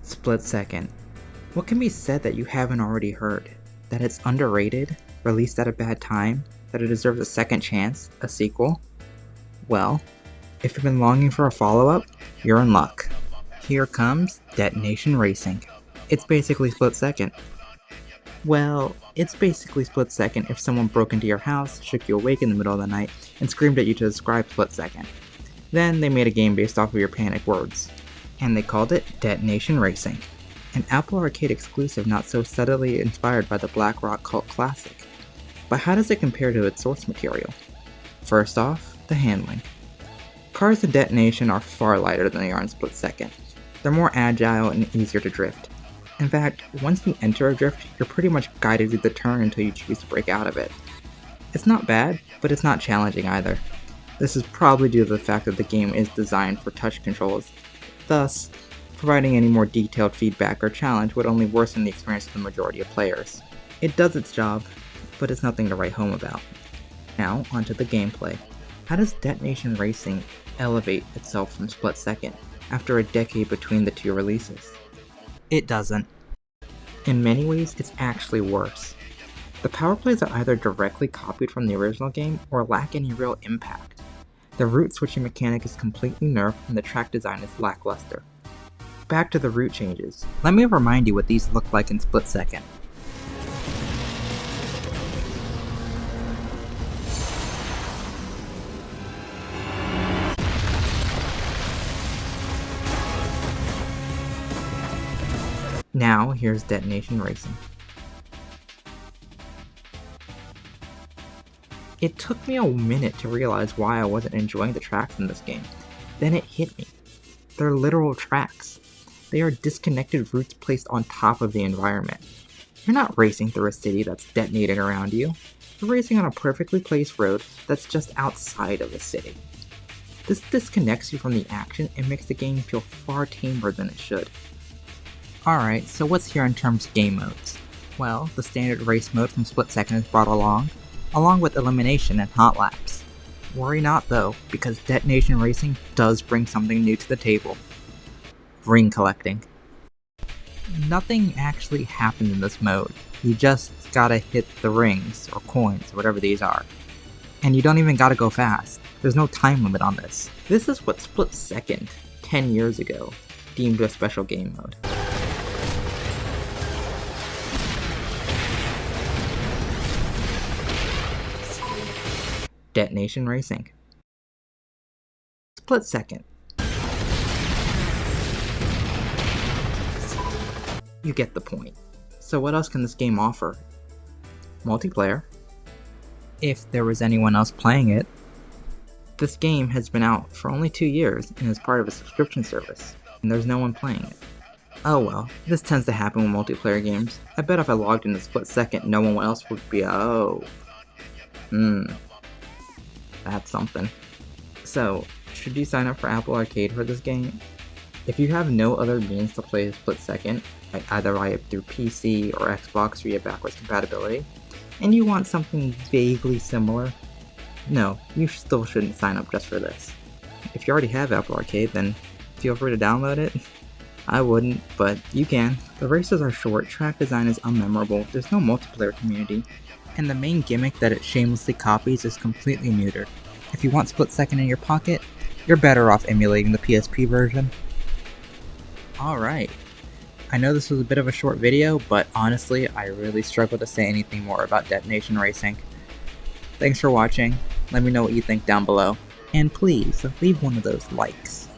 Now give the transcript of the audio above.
Split Second. What can be said that you haven't already heard? That it's underrated, released at a bad time, that it deserves a second chance, a sequel? Well, if you've been longing for a follow-up, you're in luck. Here comes Detonation Racing. It's basically Split Second. Well, it's basically Split Second if someone broke into your house, shook you awake in the middle of the night, and screamed at you to describe Split Second. Then they made a game based off of your panic words. And they called it Detonation Racing, an Apple Arcade exclusive not so subtly inspired by the Black Rock cult classic. But how does it compare to its source material? First off, the handling. Cars in Detonation are far lighter than they are in Split Second. They're more agile and easier to drift. In fact, once you enter a drift, you're pretty much guided through the turn until you choose to break out of it. It's not bad, but it's not challenging either. This is probably due to the fact that the game is designed for touch controls. Thus, providing any more detailed feedback or challenge would only worsen the experience of the majority of players. It does its job, but it's nothing to write home about. Now, onto the gameplay. How does Detonation Racing elevate itself from Split Second after a decade between the two releases? It doesn't. In many ways, it's actually worse. The power plays are either directly copied from the original game or lack any real impact. The route switching mechanic is completely nerfed and the track design is lackluster. Back to the route changes. Let me remind you what these look like in Split Second. Now, here's Detonation Racing. It took me a minute to realize why I wasn't enjoying the tracks in this game. Then it hit me. They're literal tracks. They are disconnected routes placed on top of the environment. You're not racing through a city that's detonating around you. You're racing on a perfectly placed road that's just outside of the city. This disconnects you from the action and makes the game feel far tamer than it should. Alright, so what's here in terms of game modes? Well, the standard race mode from Split Second is brought along with elimination and hot laps. Worry not though, because Detonation Racing does bring something new to the table. Ring collecting. Nothing actually happens in this mode. You just gotta hit the rings, or coins, or whatever these are. And you don't even gotta go fast. There's no time limit on this. This is what Split Second, 10 years ago, deemed a special game mode. Detonation Racing. Split Second. You get the point. So what else can this game offer? Multiplayer. If there was anyone else playing it. This game has been out for only 2 years and is part of a subscription service, and there's no one playing it. Oh well, this tends to happen with multiplayer games. I bet if I logged into Split Second, no one else would be that's something. So, should you sign up for Apple Arcade for this game? If you have no other means to play Split Second, like either via through PC or Xbox via backwards compatibility, and you want something vaguely similar, no, you still shouldn't sign up just for this. If you already have Apple Arcade, then feel free to download it. I wouldn't, but you can. The races are short, track design is unmemorable, there's no multiplayer community, and the main gimmick that it shamelessly copies is completely neutered. If you want Split Second in your pocket, you're better off emulating the PSP version. Alright, I know this was a bit of a short video, but honestly, I really struggle to say anything more about Detonation Racing. Thanks for watching, let me know what you think down below, and please, leave one of those likes.